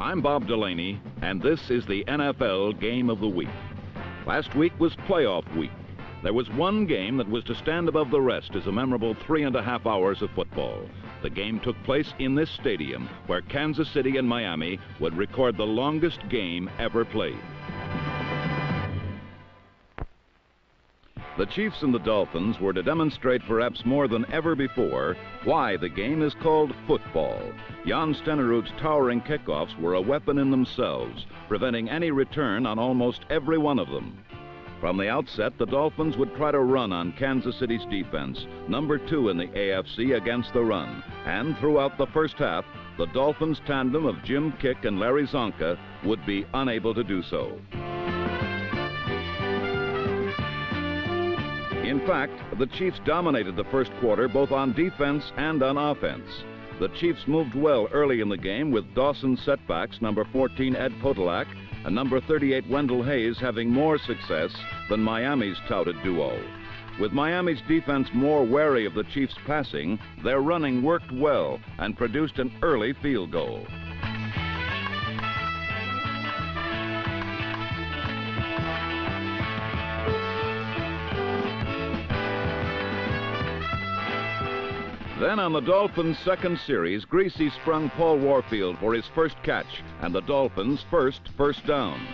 I'm Bob Delaney, and this is the NFL Game of the Week. Last week was playoff week. There was one game that was to stand above the rest as a memorable 3.5 hours of football. The game took place in this stadium, where Kansas City and Miami would record the longest game ever played. The Chiefs and the Dolphins were to demonstrate perhaps more than ever before why the game is called football. Jan Stenerud's towering kickoffs were a weapon in themselves, preventing any return on almost every one of them. From the outset, the Dolphins would try to run on Kansas City's defense, number 2 in the AFC against the run. And throughout the first half, the Dolphins tandem of Jim Kick and Larry Zonka would be unable to do so. In fact, the Chiefs dominated the first quarter both on defense and on offense. The Chiefs moved well early in the game with Dawson's setbacks, number 14 Ed Podolak and number 38 Wendell Hayes having more success than Miami's touted duo. With Miami's defense more wary of the Chiefs' passing, their running worked well and produced an early field goal. Then on the Dolphins' second series, Greasy sprung Paul Warfield for his first catch and the Dolphins' first down.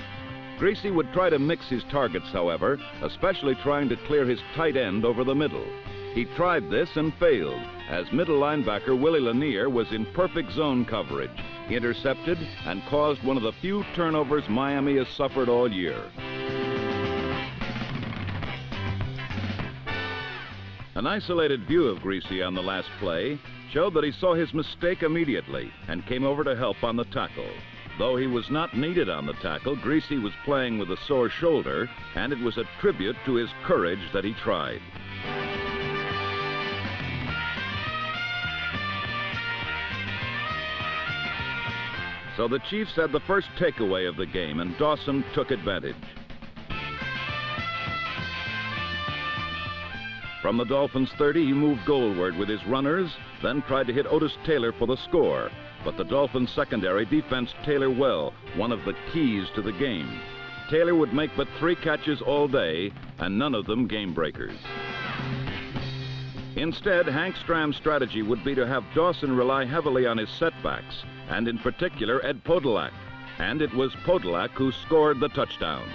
Greasy would try to mix his targets, however, especially trying to clear his tight end over the middle. He tried this and failed, as middle linebacker Willie Lanier was in perfect zone coverage, intercepted, and caused one of the few turnovers Miami has suffered all year. An isolated view of Greasy on the last play showed that he saw his mistake immediately and came over to help on the tackle. Though he was not needed on the tackle, Greasy was playing with a sore shoulder, and it was a tribute to his courage that he tried. So the Chiefs had the first takeaway of the game, and Dawson took advantage. From the Dolphins' 30, he moved goalward with his runners, then tried to hit Otis Taylor for the score. But the Dolphins' secondary defensed Taylor well, one of the keys to the game. Taylor would make but 3 catches all day, and none of them game breakers. Instead, Hank Stram's strategy would be to have Dawson rely heavily on his setbacks, and in particular Ed Podolak. And it was Podolak who scored the touchdown.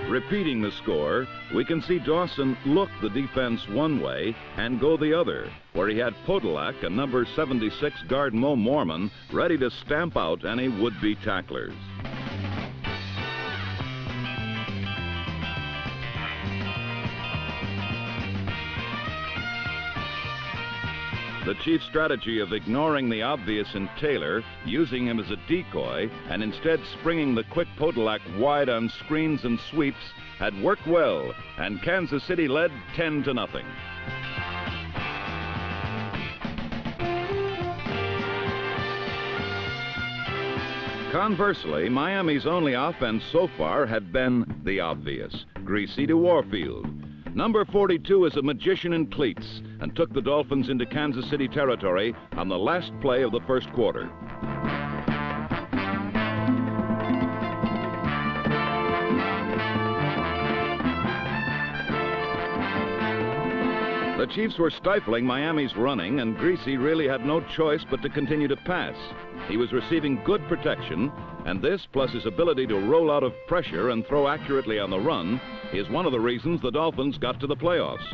Repeating the score, we can see Dawson look the defense one way and go the other, where he had Podolak and number 76 guard Mo Mormon ready to stamp out any would-be tacklers. The Chiefs' strategy of ignoring the obvious in Taylor, using him as a decoy, and instead springing the quick Podolak wide on screens and sweeps had worked well, and Kansas City led 10-0. Conversely, Miami's only offense so far had been the obvious, Greasy to Warfield. Number 42 is a magician in cleats and took the Dolphins into Kansas City territory on the last play of the first quarter. The Chiefs were stifling Miami's running, and Greasy really had no choice but to continue to pass. He was receiving good protection, and this, plus his ability to roll out of pressure and throw accurately on the run, is one of the reasons the Dolphins got to the playoffs.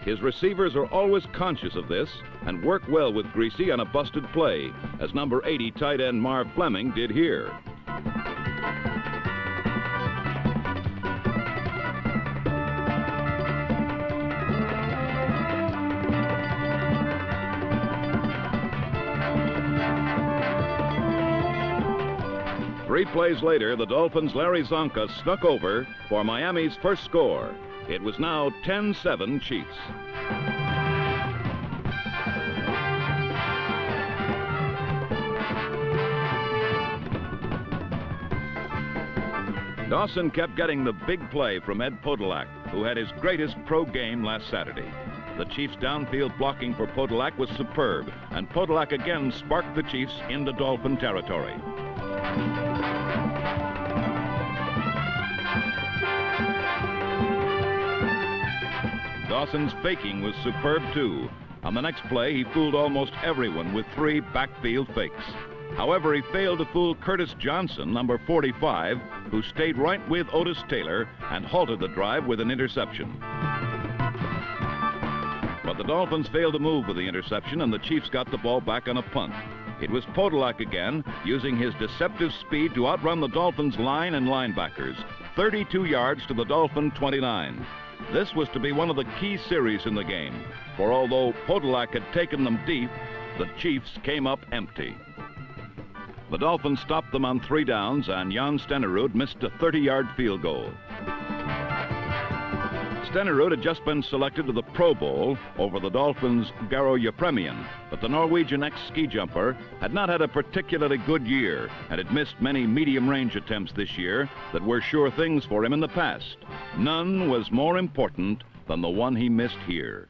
His receivers are always conscious of this and work well with Greasy on a busted play, as number 80 tight end Marv Fleming did here. Three plays later, the Dolphins' Larry Zonka snuck over for Miami's first score. It was now 10-7 Chiefs. Dawson kept getting the big play from Ed Podolak, who had his greatest pro game last Saturday. The Chiefs' downfield blocking for Podolak was superb, and Podolak again sparked the Chiefs into Dolphin territory. Dawson's faking was superb too. On the next play, he fooled almost everyone with 3 backfield fakes. However, he failed to fool Curtis Johnson, number 45, who stayed right with Otis Taylor and halted the drive with an interception. But the Dolphins failed to move with the interception, and the Chiefs got the ball back on a punt. It was Podolak again, using his deceptive speed to outrun the Dolphins' line and linebackers, 32 yards to the Dolphin 29. This was to be one of the key series in the game, for although Podolak had taken them deep, the Chiefs came up empty. The Dolphins stopped them on 3 downs, and Jan Stenerud missed a 30-yard field goal. Stenerud had just been selected to the Pro Bowl over the Dolphins' Garo Yepremian, but the Norwegian ex-ski jumper had not had a particularly good year and had missed many medium-range attempts this year that were sure things for him in the past. None was more important than the one he missed here.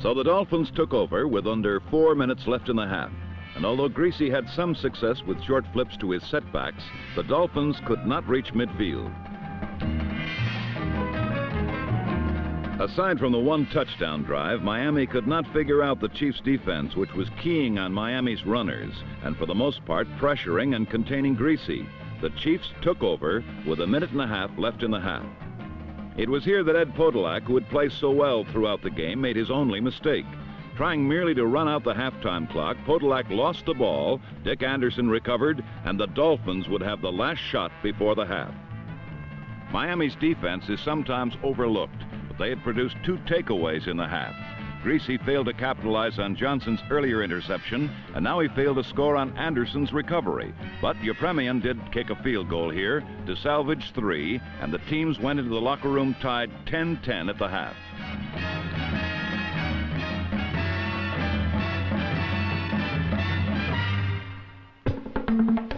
So the Dolphins took over with under 4 minutes left in the half. And although Greasy had some success with short flips to his setbacks, the Dolphins could not reach midfield. Aside from the 1 touchdown drive, Miami could not figure out the Chiefs' defense, which was keying on Miami's runners and for the most part pressuring and containing Greasy. The Chiefs took over with 1.5 minutes left in the half. It was here that Ed Podolak, who had played so well throughout the game, made his only mistake. Trying merely to run out the halftime clock, Podolak lost the ball, Dick Anderson recovered, and the Dolphins would have the last shot before the half. Miami's defense is sometimes overlooked, but they had produced 2 takeaways in the half. Greasy failed to capitalize on Johnson's earlier interception, and now he failed to score on Anderson's recovery. But Yepremian did kick a field goal here to salvage 3, and the teams went into the locker room tied 10-10 at the half.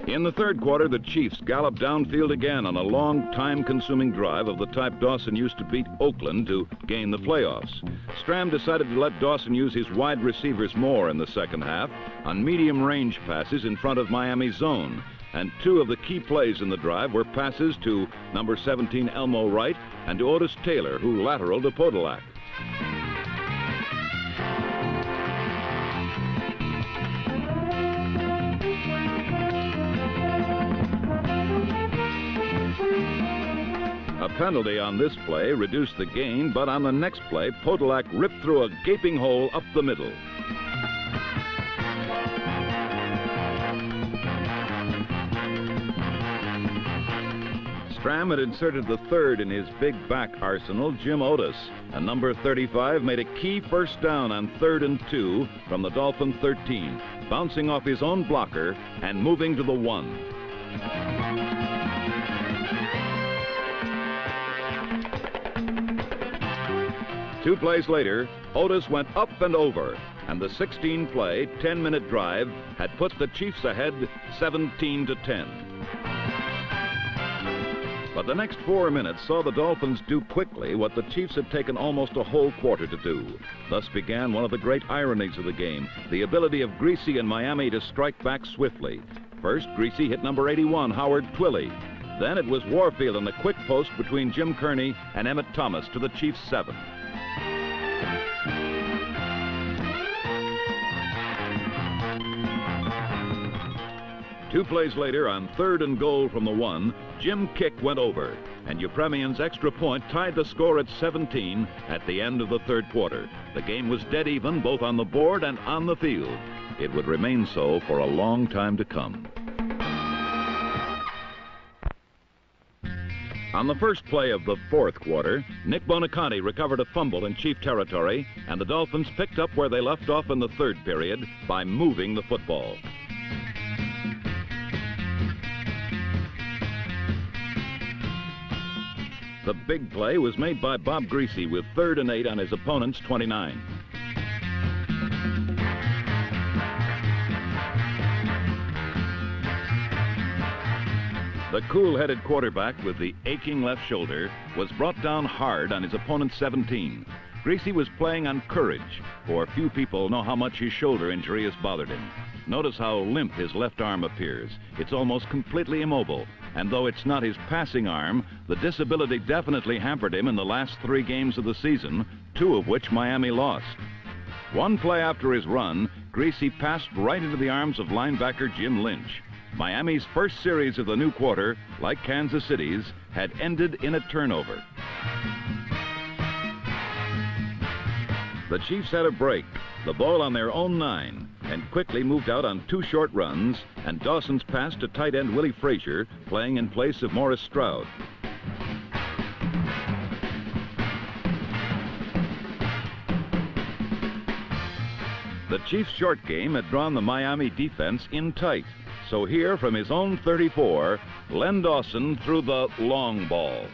In the third quarter, the Chiefs galloped downfield again on a long, time-consuming drive of the type Dawson used to beat Oakland to gain the playoffs. Stram decided to let Dawson use his wide receivers more in the second half on medium-range passes in front of Miami's zone. And 2 of the key plays in the drive were passes to number 17 Elmo Wright and to Otis Taylor, who lateraled to Podolak. A penalty on this play reduced the gain, but on the next play, Podolak ripped through a gaping hole up the middle. Stram had inserted the 3rd in his big back arsenal, Jim Otis, and number 35 made a key first down on 3rd and 2 from the Dolphin 13, bouncing off his own blocker and moving to the 1. 2 plays later, Otis went up and over, and the 16-play, 10-minute drive had put the Chiefs ahead 17-10. But the next 4 minutes saw the Dolphins do quickly what the Chiefs had taken almost a whole quarter to do. Thus began one of the great ironies of the game, the ability of Greasy and Miami to strike back swiftly. First, Greasy hit number 81, Howard Twilley. Then it was Warfield on a quick post between Jim Kearney and Emmett Thomas to the Chiefs' 7. Two plays later, on 3rd and goal from the 1, Jim Kick went over, and Yepremian's extra point tied the score at 17 at the end of the 3rd quarter. The game was dead even both on the board and on the field. It would remain so for a long time to come. On the first play of the 4th quarter, Nick Bonaconti recovered a fumble in Chief territory, and the Dolphins picked up where they left off in the 3rd period by moving the football. The big play was made by Bob Greasy with 3rd and 8 on his opponent's 29. The cool-headed quarterback with the aching left shoulder was brought down hard on his opponent's 17. Greasy was playing on courage, for few people know how much his shoulder injury has bothered him. Notice how limp his left arm appears. It's almost completely immobile, and though it's not his passing arm, the disability definitely hampered him in the last 3 games of the season, 2 of which Miami lost. One play after his run, Greasy passed right into the arms of linebacker Jim Lynch. Miami's first series of the new quarter, like Kansas City's, had ended in a turnover. The Chiefs had a break, the ball on their own 9, and quickly moved out on 2 short runs, and Dawson's pass to tight end Willie Frazier, playing in place of Morris Stroud. The Chiefs' short game had drawn the Miami defense in tight. So here, from his own 34, Len Dawson threw the long ball.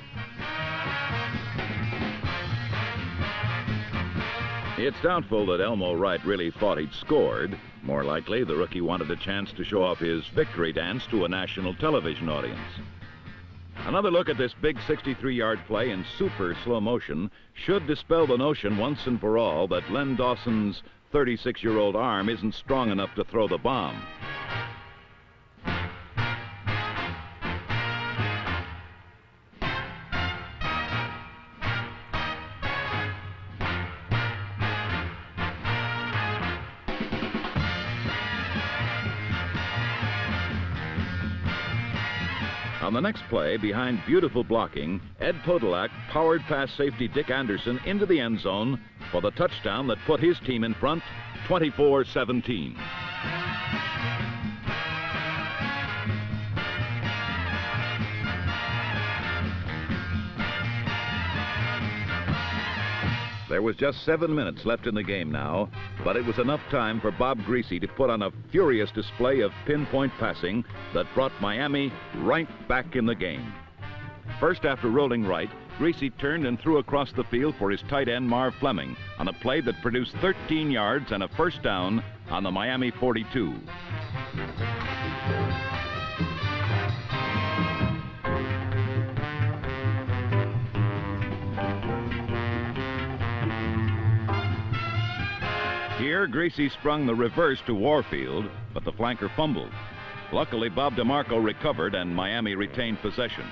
It's doubtful that Elmo Wright really thought he'd scored. More likely, the rookie wanted a chance to show off his victory dance to a national television audience. Another look at this big 63-yard play in super slow motion should dispel the notion once and for all that Len Dawson's 36-year-old arm isn't strong enough to throw the bomb. On the next play, behind beautiful blocking, Ed Podolak powered past safety Dick Anderson into the end zone for the touchdown that put his team in front, 24-17. There was just 7 minutes left in the game now, but it was enough time for Bob Greasy to put on a furious display of pinpoint passing that brought Miami right back in the game. First, after rolling right, Greasy turned and threw across the field for his tight end Marv Fleming on a play that produced 13 yards and a first down on the Miami 42. Here, Greasy sprung the reverse to Warfield, but the flanker fumbled. Luckily, Bob DeMarco recovered and Miami retained possession.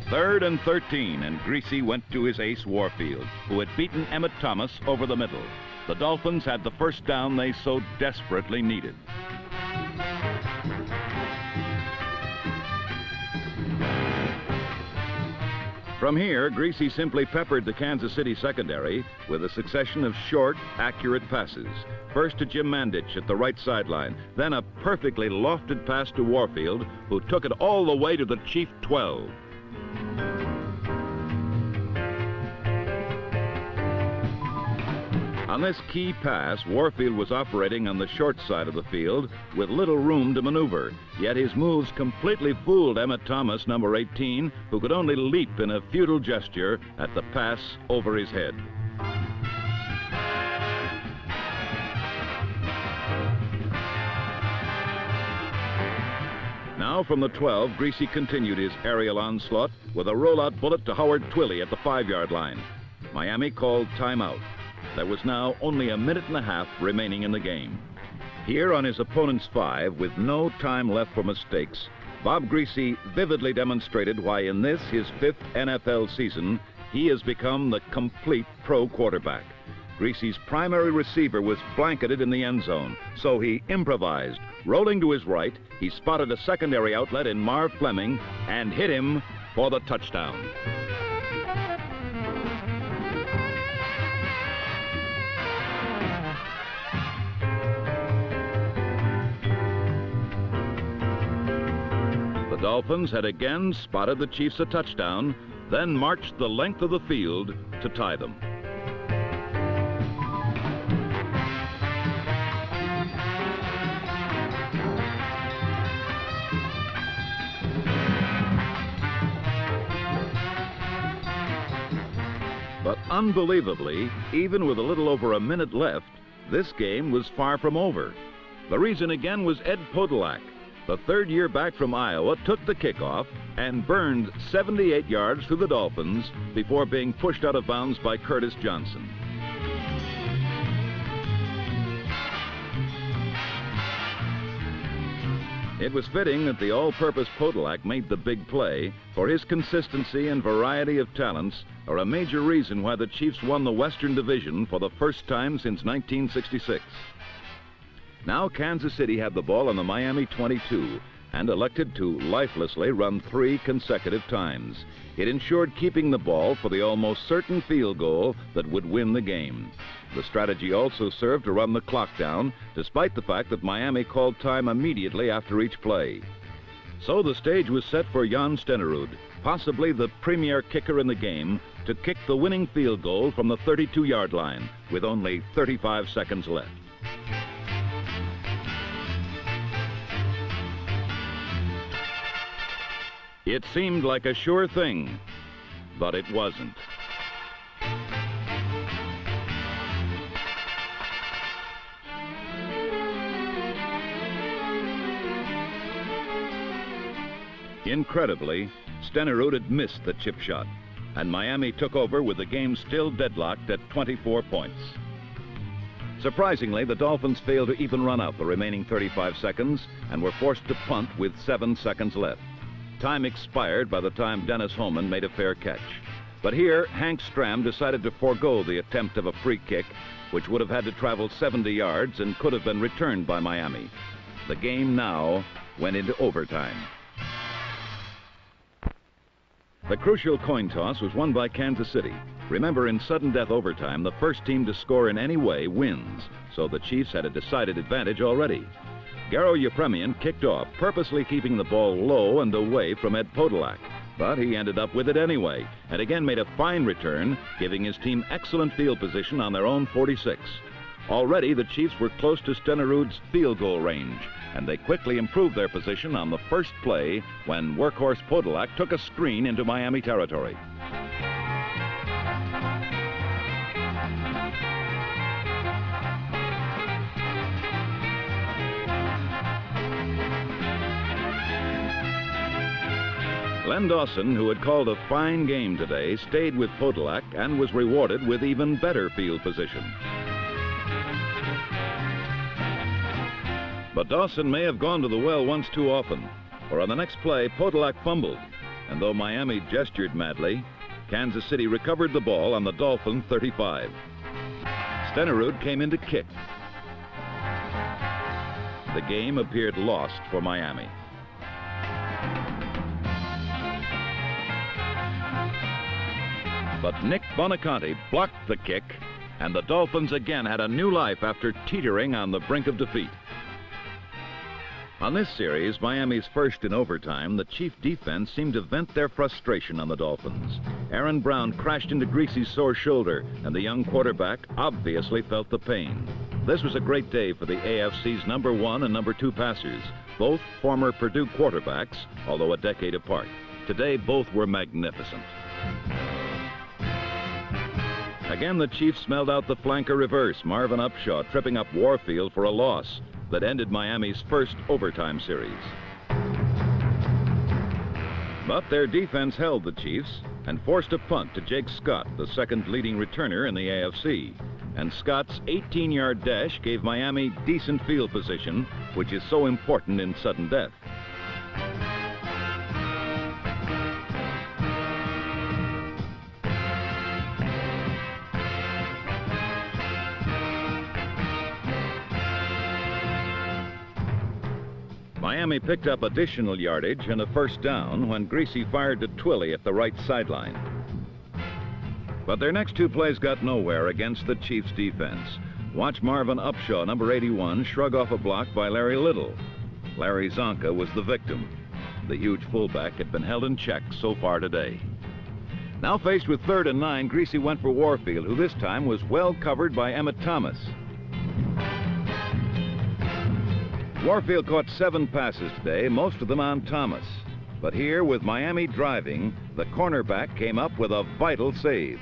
3rd and 13, and Greasy went to his ace Warfield, who had beaten Emmett Thomas over the middle. The Dolphins had the first down they so desperately needed. From here, Greasy simply peppered the Kansas City secondary with a succession of short, accurate passes. First to Jim Mandich at the right sideline, then a perfectly lofted pass to Warfield, who took it all the way to the Chief 12. On this key pass, Warfield was operating on the short side of the field with little room to maneuver, yet his moves completely fooled Emmett Thomas, number 18, who could only leap in a futile gesture at the pass over his head. Now from the 12, Greasy continued his aerial onslaught with a rollout bullet to Howard Twilley at the 5-yard line. Miami called timeout. There was now only a minute and a half remaining in the game. Here on his opponent's 5, with no time left for mistakes, Bob Greasy vividly demonstrated why in this, his 5th NFL season, he has become the complete pro quarterback. Greasy's primary receiver was blanketed in the end zone, so he improvised. Rolling to his right, he spotted a secondary outlet in Marv Fleming and hit him for the touchdown. The Dolphins had again spotted the Chiefs a touchdown, then marched the length of the field to tie them. But unbelievably, even with a little over a minute left, this game was far from over. The reason again was Ed Podolak. The 3rd year back from Iowa took the kickoff, and burned 78 yards through the Dolphins before being pushed out of bounds by Curtis Johnson. It was fitting that the all-purpose Podolak made the big play, for his consistency and variety of talents are a major reason why the Chiefs won the Western Division for the first time since 1966. Now Kansas City had the ball on the Miami 22 and elected to lifelessly run 3 consecutive times. It ensured keeping the ball for the almost certain field goal that would win the game. The strategy also served to run the clock down, despite the fact that Miami called time immediately after each play. So the stage was set for Jan Stenerud, possibly the premier kicker in the game, to kick the winning field goal from the 32-yard line with only 35 seconds left. It seemed like a sure thing, but it wasn't. Incredibly, Stenerud had missed the chip shot, and Miami took over with the game still deadlocked at 24 points. Surprisingly, the Dolphins failed to even run out the remaining 35 seconds and were forced to punt with 7 seconds left. Time expired by the time Dennis Homan made a fair catch. But here, Hank Stram decided to forego the attempt of a free kick, which would have had to travel 70 yards and could have been returned by Miami. The game now went into overtime. The crucial coin toss was won by Kansas City. Remember, in sudden death overtime, the first team to score in any way wins, so the Chiefs had a decided advantage already. Garo Yepremian kicked off, purposely keeping the ball low and away from Ed Podolak. But he ended up with it anyway, and again made a fine return, giving his team excellent field position on their own 46. Already, the Chiefs were close to Stenerud's field goal range, and they quickly improved their position on the first play when workhorse Podolak took a screen into Miami territory. Len Dawson, who had called a fine game today, stayed with Podolak and was rewarded with even better field position. But Dawson may have gone to the well once too often, for on the next play, Podolak fumbled, and though Miami gestured madly, Kansas City recovered the ball on the Dolphin 35. Stenerud came in to kick. The game appeared lost for Miami. But Nick Bonaconte blocked the kick, and the Dolphins again had a new life after teetering on the brink of defeat. On this series, Miami's first in overtime, the Chief defense seemed to vent their frustration on the Dolphins. Aaron Brown crashed into Greasy's sore shoulder, and the young quarterback obviously felt the pain. This was a great day for the AFC's #1 and #2 passers, both former Purdue quarterbacks, although a decade apart. Today, both were magnificent. Again, the Chiefs smelled out the flanker reverse, Marvin Upshaw tripping up Warfield for a loss that ended Miami's first overtime series. But their defense held the Chiefs and forced a punt to Jake Scott, the second leading returner in the AFC. And Scott's 18-yard dash gave Miami decent field position, which is so important in sudden death. Miami picked up additional yardage and a first down when Greasy fired to Twilly at the right sideline. But their next 2 plays got nowhere against the Chiefs' defense. Watch Marvin Upshaw, number 81, shrug off a block by Larry Little. Larry Zonka was the victim. The huge fullback had been held in check so far today. Now faced with 3rd and 9, Greasy went for Warfield, who this time was well covered by Emmett Thomas. Warfield caught 7 passes today, most of them on Thomas. But here, with Miami driving, the cornerback came up with a vital save.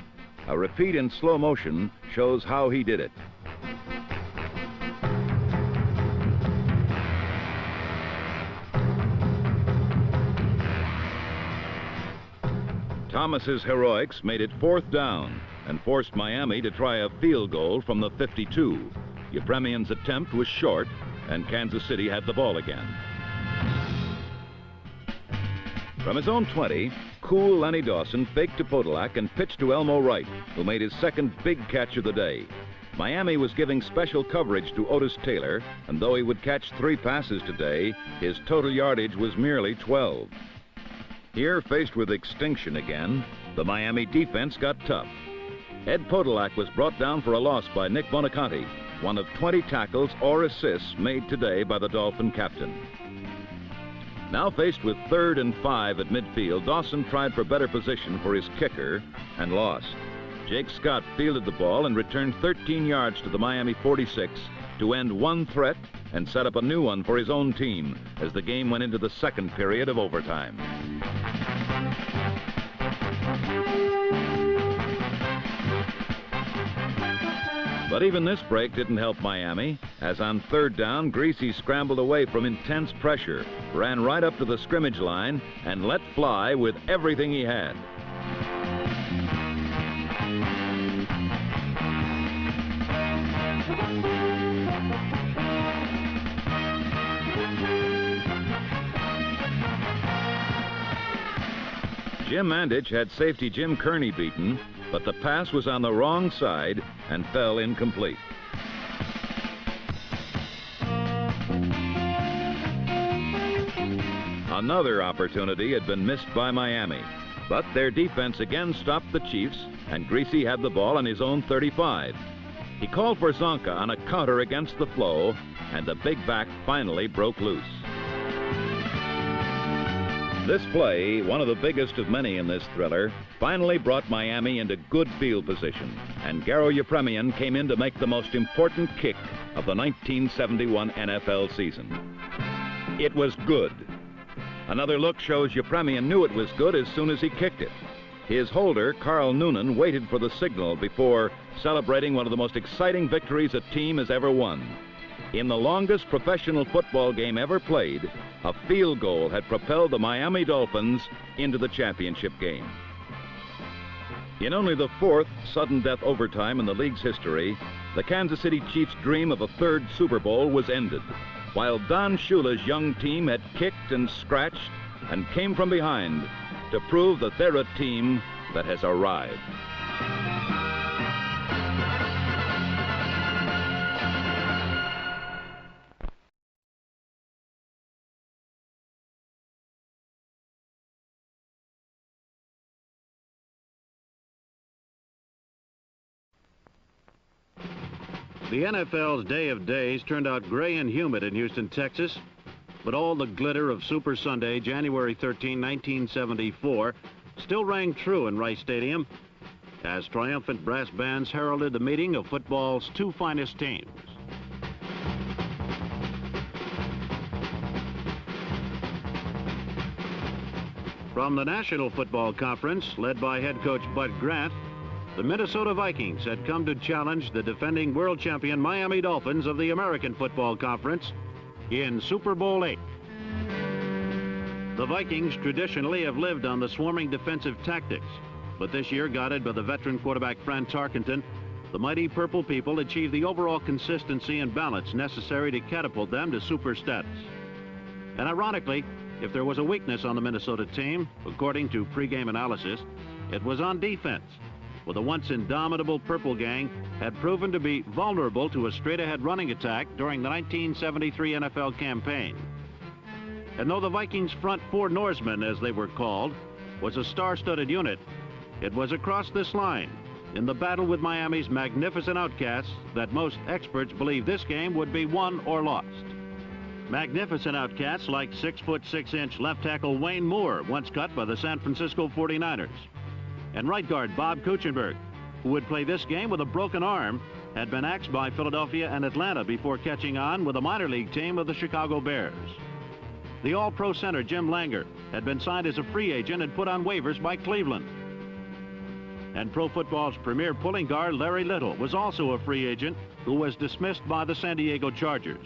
A repeat in slow motion shows how he did it. Thomas's heroics made it 4th down and forced Miami to try a field goal from the 52. Yepremian's attempt was short, and Kansas City had the ball again. From his own 20, cool Lenny Dawson faked to Podolak and pitched to Elmo Wright, who made his second big catch of the day. Miami was giving special coverage to Otis Taylor, and though he would catch 3 passes today, his total yardage was merely 12. Here, faced with extinction again, the Miami defense got tough. Ed Podolak was brought down for a loss by Nick Bonaconte, one of 20 tackles or assists made today by the Dolphin captain. Now faced with 3rd and 5 at midfield, Dawson tried for better position for his kicker and lost. Jake Scott fielded the ball and returned 13 yards to the Miami 46 to end one threat and set up a new one for his own team as the game went into the 2nd period of overtime. But even this break didn't help Miami, as on 3rd down, Greasy scrambled away from intense pressure, ran right up to the scrimmage line, and let fly with everything he had. Jim Mandich had safety Jim Kearney beaten, but the pass was on the wrong side and fell incomplete. Another opportunity had been missed by Miami, but their defense again stopped the Chiefs, and Greasy had the ball on his own 35. He called for Zonka on a counter against the flow, and the big back finally broke loose. This play, one of the biggest of many in this thriller, finally brought Miami into good field position, and Garo Yepremian came in to make the most important kick of the 1971 NFL season. It was good. Another look shows Yepremian knew it was good as soon as he kicked it. His holder, Carl Noonan, waited for the signal before celebrating one of the most exciting victories a team has ever won. In the longest professional football game ever played, a field goal had propelled the Miami Dolphins into the championship game. In only the 4th sudden death overtime in the league's history, the Kansas City Chiefs' dream of a 3rd Super Bowl was ended, while Don Shula's young team had kicked and scratched and came from behind to prove that they're a team that has arrived. The NFL's Day of Days turned out gray and humid in Houston, Texas, but all the glitter of Super Sunday, January 13, 1974, still rang true in Rice Stadium as triumphant brass bands heralded the meeting of football's 2 finest teams. From the National Football Conference, led by head coach Bud Grant, the Minnesota Vikings had come to challenge the defending world champion Miami Dolphins of the American Football Conference in Super Bowl VIII. The Vikings traditionally have lived on the swarming defensive tactics, but this year, guided by the veteran quarterback Fran Tarkenton, the mighty Purple People achieved the overall consistency and balance necessary to catapult them to super status. And ironically, if there was a weakness on the Minnesota team, according to pregame analysis, it was on defense, where the once indomitable Purple Gang had proven to be vulnerable to a straight-ahead running attack during the 1973 NFL campaign. And though the Vikings' front 4 Norsemen, as they were called, was a star-studded unit, it was across this line, in the battle with Miami's magnificent outcasts, that most experts believe this game would be won or lost. Magnificent outcasts like 6'6" left tackle Wayne Moore, once cut by the San Francisco 49ers. And right guard Bob Kuchenberg, who would play this game with a broken arm, had been axed by Philadelphia and Atlanta before catching on with a minor league team of the Chicago Bears. The all-pro center Jim Langer had been signed as a free agent and put on waivers by Cleveland. And pro football's premier pulling guard Larry Little was also a free agent who was dismissed by the San Diego Chargers.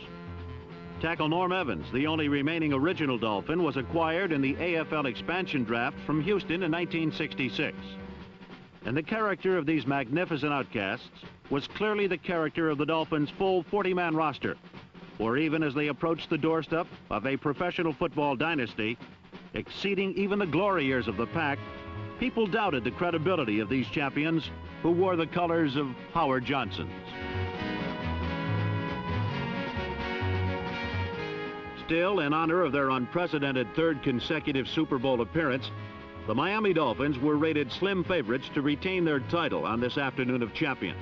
Tackle Norm Evans, the only remaining original Dolphin, was acquired in the AFL expansion draft from Houston in 1966. And the character of these magnificent outcasts was clearly the character of the Dolphins' full 40-man roster. For even as they approached the doorstep of a professional football dynasty, exceeding even the glory years of the pack, people doubted the credibility of these champions who wore the colors of Howard Johnson's. Still, in honor of their unprecedented third consecutive Super Bowl appearance, the Miami Dolphins were rated slim favorites to retain their title on this afternoon of champions.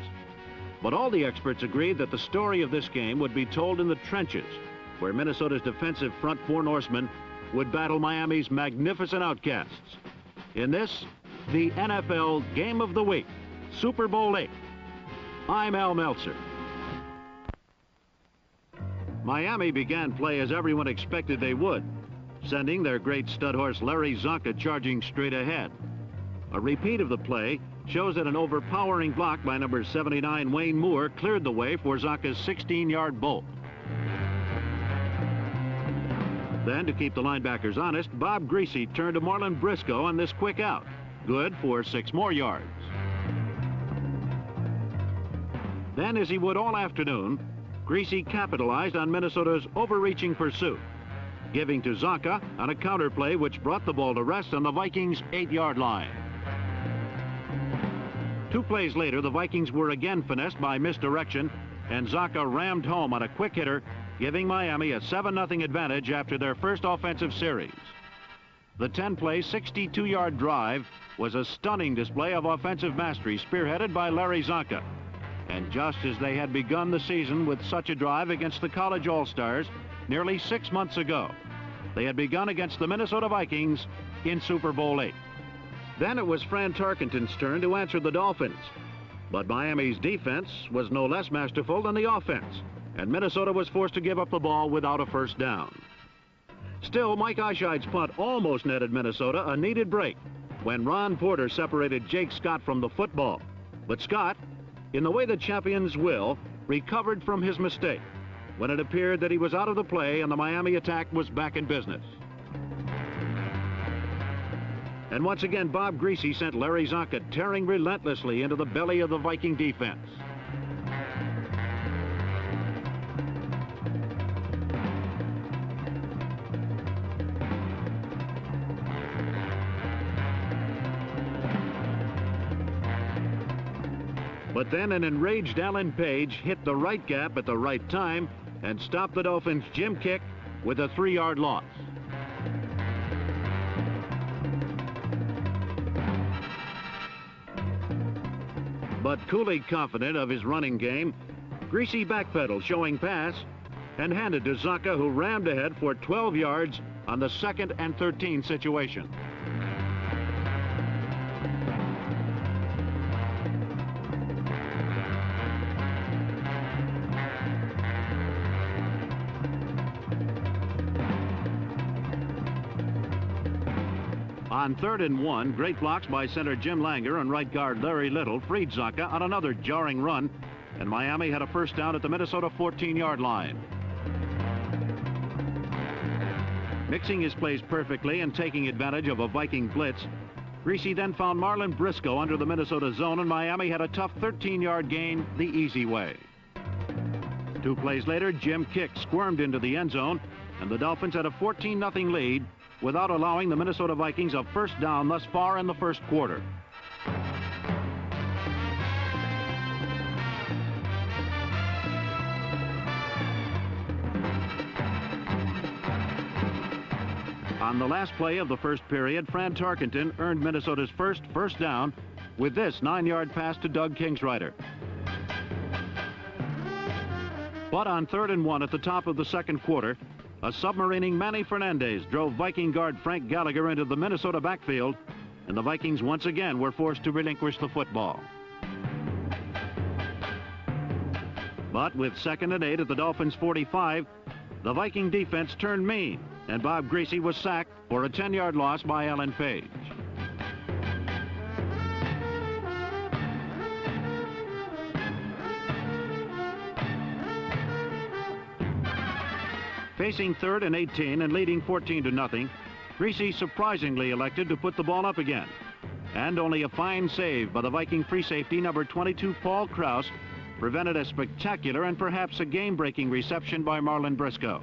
But all the experts agreed that the story of this game would be told in the trenches, where Minnesota's defensive front four Norsemen would battle Miami's magnificent outcasts. In this, the NFL Game of the Week, Super Bowl VIII. I'm Al Meltzer. Miami began play as everyone expected they would, sending their great stud horse Larry Zonka charging straight ahead. A repeat of the play shows that an overpowering block by number 79 Wayne Moore cleared the way for Zonka's 16-yard bolt. Then, to keep the linebackers honest, Bob Greasy turned to Marlon Briscoe on this quick out. Good for 6 more yards. Then, as he would all afternoon, Greasy capitalized on Minnesota's overreaching pursuit, giving to Zonka on a counter play which brought the ball to rest on the Vikings' 8-yard line. 2 plays later, the Vikings were again finessed by misdirection, and Zonka rammed home on a quick hitter, giving Miami a 7-0 advantage after their first offensive series. The 10-play, 62-yard drive was a stunning display of offensive mastery spearheaded by Larry Zonka. And just as they had begun the season with such a drive against the college All-Stars nearly 6 months ago, they had begun against the Minnesota Vikings in Super Bowl VIII. Then it was Fran Tarkenton's turn to answer the Dolphins. But Miami's defense was no less masterful than the offense, and Minnesota was forced to give up the ball without a first down. Still, Mike Eischeid's punt almost netted Minnesota a needed break when Ron Porter separated Jake Scott from the football. But Scott, in the way the champions will, recovered from his mistake when it appeared that he was out of the play and the Miami attack was back in business. And once again, Bob Greasy sent Larry Zonka tearing relentlessly into the belly of the Viking defense. But then an enraged Alan Page hit the right gap at the right time and stopped the Dolphins' Jim Kick with a 3-yard loss. But coolly confident of his running game, Greasy backpedaled, showing pass, and handed to Zonka, who rammed ahead for 12 yards on the 2nd and 13 situation. On 3rd and 1, great blocks by center Jim Langer and right guard Larry Little freed Zonka on another jarring run, and Miami had a first down at the Minnesota 14-yard line. Mixing his plays perfectly and taking advantage of a Viking blitz, Greasy then found Marlon Briscoe under the Minnesota zone, and Miami had a tough 13-yard gain the easy way. 2 plays later, Jim Kick squirmed into the end zone, and the Dolphins had a 14-0 lead without allowing the Minnesota Vikings a first down thus far in the first quarter. On the last play of the first period, Fran Tarkenton earned Minnesota's first down with this 9-yard pass to Doug Kingsrider. But on 3rd and 1 at the top of the second quarter, a submarining Manny Fernandez drove Viking guard Frank Gallagher into the Minnesota backfield, and the Vikings once again were forced to relinquish the football. But with 2nd and 8 at the Dolphins' 45, the Viking defense turned mean, and Bob Greasy was sacked for a 10-yard loss by Alan Page. Facing 3rd and 18 and leading 14-0, Greasy surprisingly elected to put the ball up again. And only a fine save by the Viking free safety number 22, Paul Krause, prevented a spectacular and perhaps a game-breaking reception by Marlon Briscoe.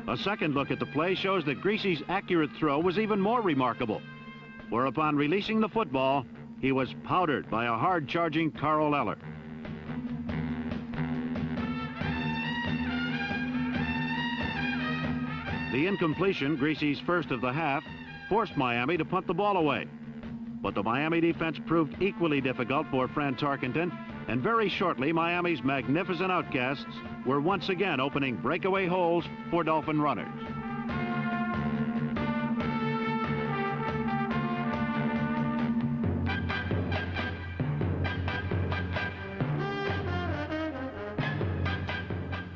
A second look at the play shows that Greasy's accurate throw was even more remarkable, for upon releasing the football, he was powdered by a hard-charging Carl Eller. The incompletion, Greasy's first of the half, forced Miami to punt the ball away. But the Miami defense proved equally difficult for Fran Tarkenton, and very shortly, Miami's magnificent outcasts were once again opening breakaway holes for Dolphin runners.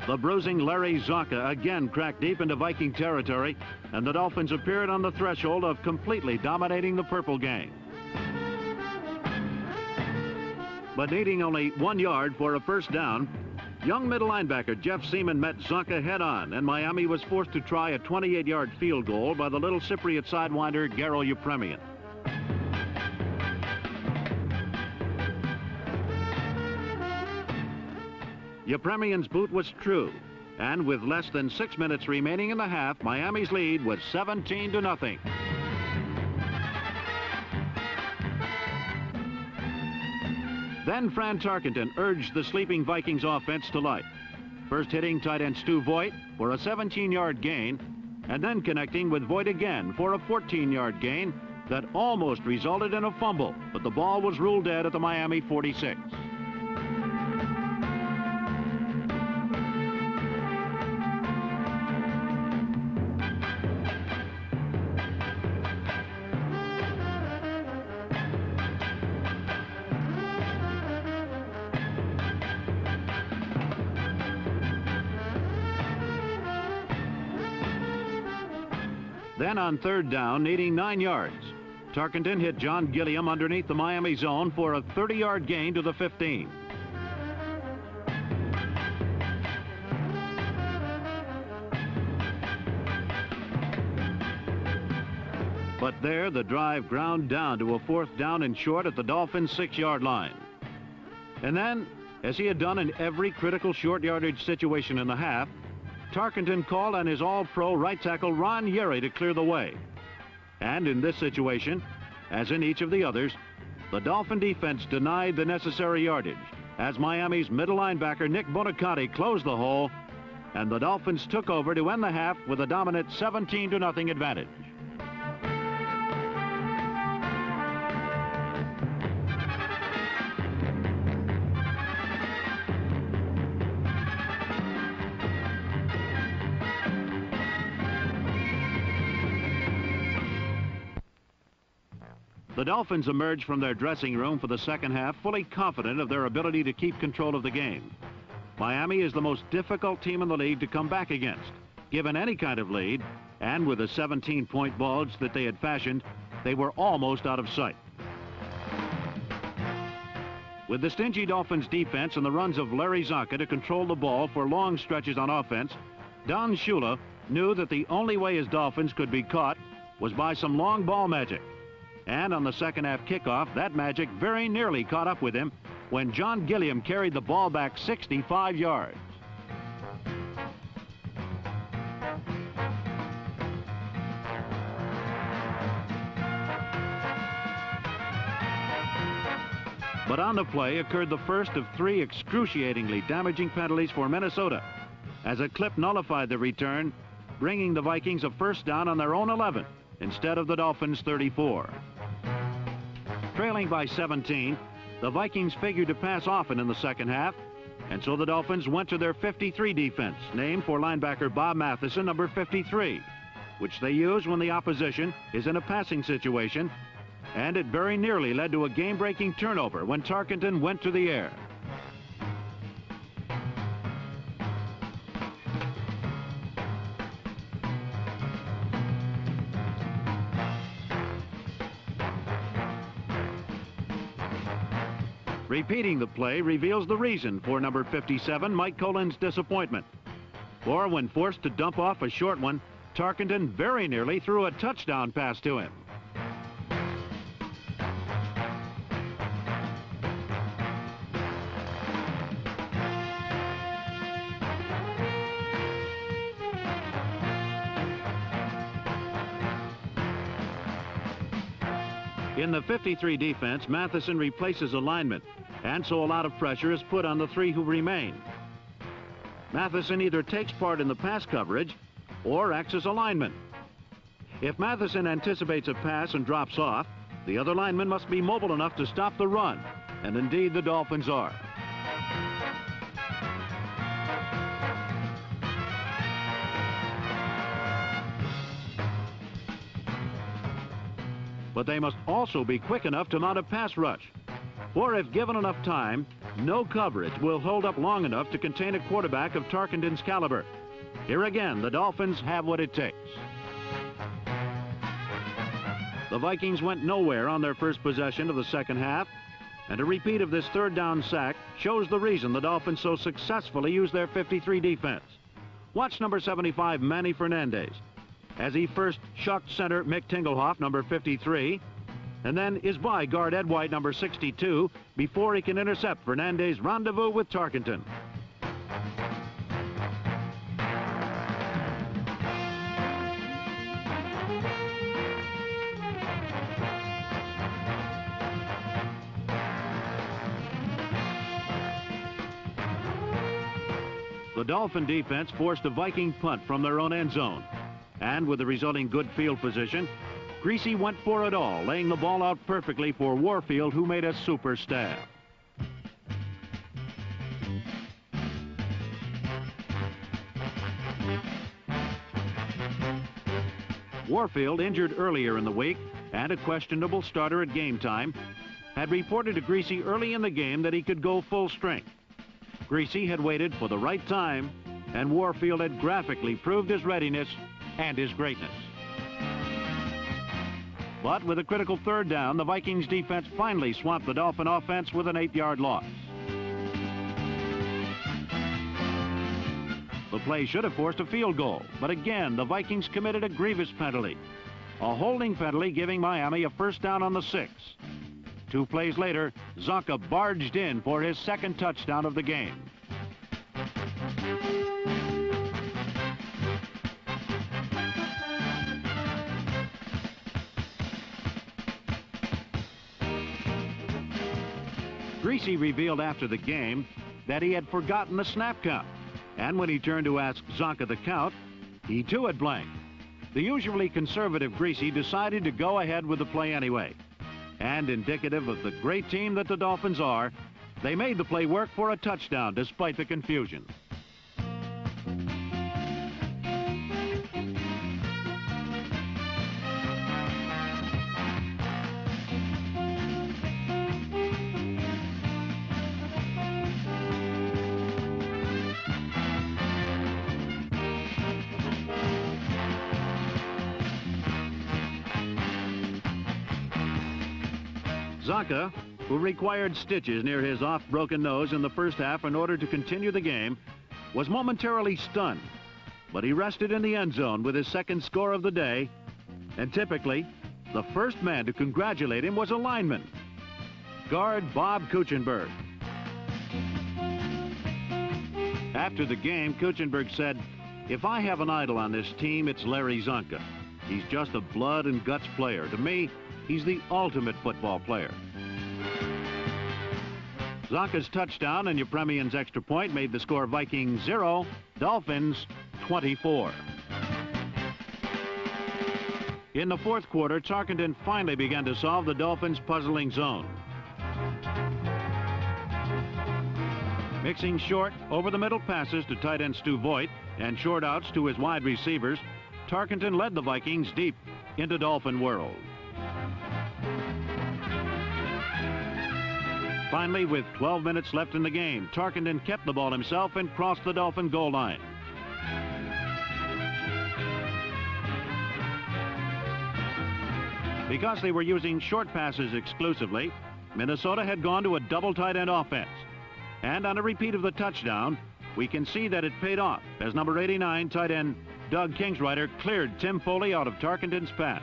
The bruising Larry Zonka again cracked deep into Viking territory, and the Dolphins appeared on the threshold of completely dominating the Purple Gang. But needing only 1 yard for a first down, young middle linebacker Jeff Seaman met Zonka head-on, and Miami was forced to try a 28-yard field goal by the little Cypriot sidewinder Garo Yepremian. Yepremian's boot was true, and with less than 6 minutes remaining in the half, Miami's lead was 17-0. Then Fran Tarkenton urged the sleeping Vikings offense to life, first hitting tight end Stu Voigt for a 17-yard gain, and then connecting with Voigt again for a 14-yard gain that almost resulted in a fumble, but the ball was ruled dead at the Miami 46. Then on third down, needing 9 yards, Tarkenton hit John Gilliam underneath the Miami zone for a 30-yard gain to the 15. But there, the drive ground down to a 4th down and short at the Dolphins' 6-yard line. And then, as he had done in every critical short yardage situation in the half, Tarkenton called on his all-pro right tackle Ron Yeri to clear the way. And in this situation, as in each of the others, the Dolphin defense denied the necessary yardage as Miami's middle linebacker Nick Bonaconte closed the hole, and the Dolphins took over to end the half with a dominant 17-0 advantage. The Dolphins emerged from their dressing room for the second half fully confident of their ability to keep control of the game. Miami is the most difficult team in the league to come back against. Given any kind of lead, and with a 17-point bulge that they had fashioned, they were almost out of sight. With the stingy Dolphins defense and the runs of Larry Zonka to control the ball for long stretches on offense, Don Shula knew that the only way his Dolphins could be caught was by some long ball magic. And on the second half kickoff, that magic very nearly caught up with him when John Gilliam carried the ball back 65 yards. But on the play occurred the first of 3 excruciatingly damaging penalties for Minnesota, as a clip nullified the return, bringing the Vikings a first down on their own 11 instead of the Dolphins' 34. Trailing by 17, the Vikings figured to pass often in the second half, and so the Dolphins went to their 53 defense, named for linebacker Bob Matheson, number 53, which they use when the opposition is in a passing situation, and it very nearly led to a game-breaking turnover when Tarkenton went to the air. Repeating the play reveals the reason for number 57, Mike Colin's disappointment. For when forced to dump off a short one, Tarkenton very nearly threw a touchdown pass to him. In the 53 defense, Matheson replaces a lineman, and so a lot of pressure is put on the three who remain. Matheson either takes part in the pass coverage or acts as a lineman. If Matheson anticipates a pass and drops off, the other lineman must be mobile enough to stop the run, and indeed the Dolphins are. But they must also be quick enough to mount a pass rush. For if given enough time, no coverage will hold up long enough to contain a quarterback of Tarkenton's caliber. Here again, the Dolphins have what it takes. The Vikings went nowhere on their first possession of the second half, and a repeat of this third down sack shows the reason the Dolphins so successfully use their 53 defense. Watch number 75, Manny Fernandez, as he first shocked center Mick Tinglehoff, number 53, and then is by guard Ed White, number 62, before he can intercept Fernandez's rendezvous with Tarkenton. The Dolphin defense forced a Viking punt from their own end zone. And with the resulting good field position, Greasy went for it all, laying the ball out perfectly for Warfield, who made a super stab. Warfield, injured earlier in the week and a questionable starter at game time, had reported to Greasy early in the game that he could go full strength. Greasy had waited for the right time, and Warfield had graphically proved his readiness and his greatness. But with a critical third down, the Vikings defense finally swamped the Dolphin offense with an 8-yard loss. The play should have forced a field goal, but again, the Vikings committed a grievous penalty. A holding penalty giving Miami a first down on the 6. 2 plays later, Zonka barged in for his second touchdown of the game. Greasy revealed after the game that he had forgotten the snap count. And when he turned to ask Zonka the count, he too had blanked. The usually conservative Greasy decided to go ahead with the play anyway. And indicative of the great team that the Dolphins are, they made the play work for a touchdown despite the confusion. Zonka, who required stitches near his off-broken nose in the first half in order to continue the game, was momentarily stunned, but he rested in the end zone with his second score of the day, and typically, the first man to congratulate him was a lineman, guard Bob Kuechenberg. After the game, Kuechenberg said, "If I have an idol on this team, it's Larry Zonka. He's just a blood and guts player. To me, he's the ultimate football player." Zonka's touchdown and Yepremian's extra point made the score Vikings 0, Dolphins 24. In the fourth quarter, Tarkenton finally began to solve the Dolphins' puzzling zone. Mixing short, over-the-middle passes to tight end Stu Voigt and short outs to his wide receivers, Tarkenton led the Vikings deep into Dolphin world. Finally, with 12 minutes left in the game, Tarkenton kept the ball himself and crossed the Dolphin goal line. Because they were using short passes exclusively, Minnesota had gone to a double tight end offense. And on a repeat of the touchdown, we can see that it paid off as number 89 tight end Doug Kingsrider cleared Tim Foley out of Tarkenton's path.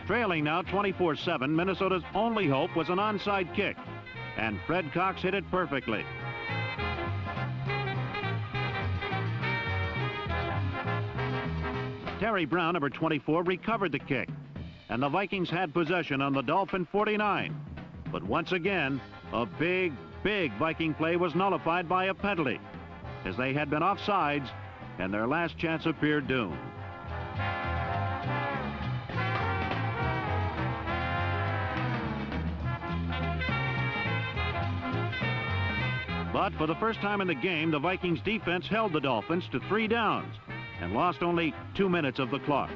Trailing now 24-7, Minnesota's only hope was an onside kick, and Fred Cox hit it perfectly. Terry Brown, number 24, recovered the kick, and the Vikings had possession on the Dolphin 49. But once again, a big Viking play was nullified by a penalty, as they had been offsides, and their last chance appeared doomed. But for the first time in the game, the Vikings defense held the Dolphins to 3 downs and lost only 2 minutes of the clock.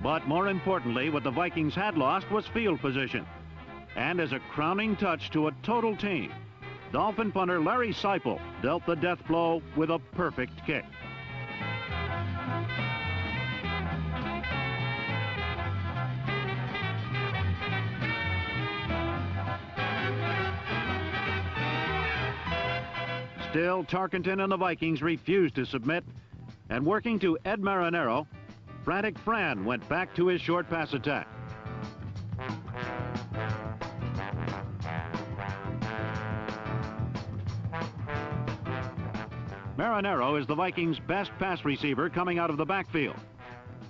But more importantly, what the Vikings had lost was field position. And as a crowning touch to a total team, Dolphin punter Larry Seipel dealt the death blow with a perfect kick. Still, Tarkenton and the Vikings refused to submit, and working to Ed Marinero, frantic Fran went back to his short pass attack. Marinero is the Vikings' best pass receiver coming out of the backfield,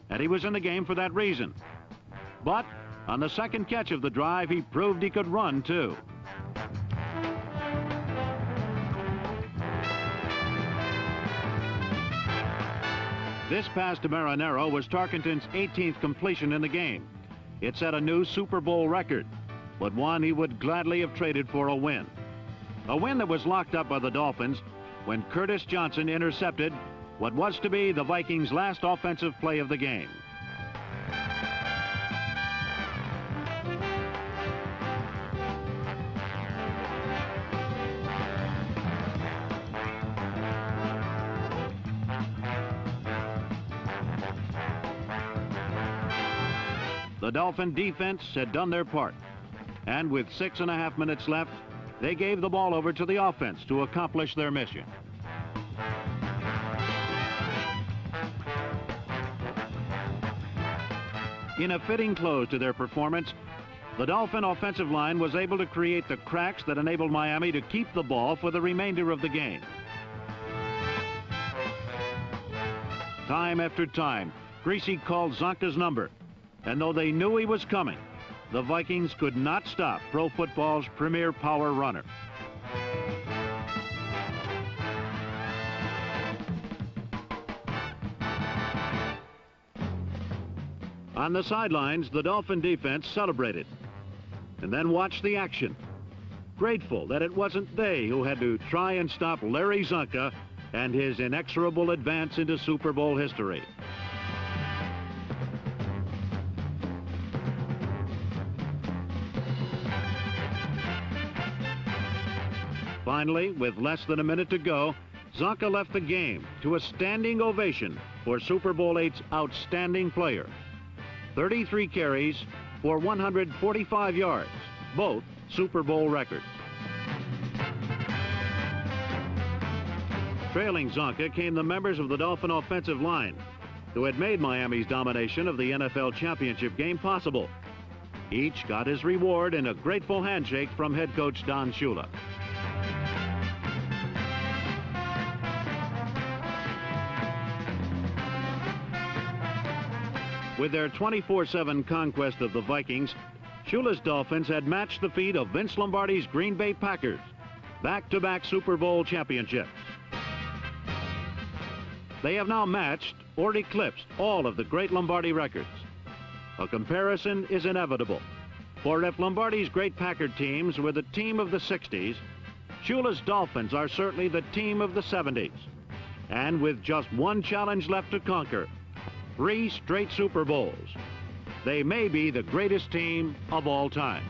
and he was in the game for that reason. But on the second catch of the drive, he proved he could run too. This pass to Marinero was Tarkenton's 18th completion in the game. It set a new Super Bowl record, but one he would gladly have traded for a win. A win that was locked up by the Dolphins when Curtis Johnson intercepted what was to be the Vikings' last offensive play of the game. The Dolphin defense had done their part, and with 6.5 minutes left, they gave the ball over to the offense to accomplish their mission. In a fitting close to their performance, the Dolphin offensive line was able to create the cracks that enabled Miami to keep the ball for the remainder of the game. Time after time, Greasy called Zonka's number, and though they knew he was coming, the Vikings could not stop pro football's premier power runner. On the sidelines, the Dolphin defense celebrated and then watched the action, grateful that it wasn't they who had to try and stop Larry Zonka and his inexorable advance into Super Bowl history. Finally, with less than a minute to go, Zonka left the game to a standing ovation for Super Bowl VIII's outstanding player. 33 carries for 145 yards, both Super Bowl records. Trailing Zonka came the members of the Dolphin offensive line, who had made Miami's domination of the NFL championship game possible. Each got his reward in a grateful handshake from head coach Don Shula. With their 24-7 conquest of the Vikings, Shula's Dolphins had matched the feat of Vince Lombardi's Green Bay Packers, back-to-back Super Bowl championships. They have now matched or eclipsed all of the great Lombardi records. A comparison is inevitable, for if Lombardi's great Packard teams were the team of the 60s, Shula's Dolphins are certainly the team of the 70s. And with just one challenge left to conquer, 3 straight Super Bowls, they may be the greatest team of all time.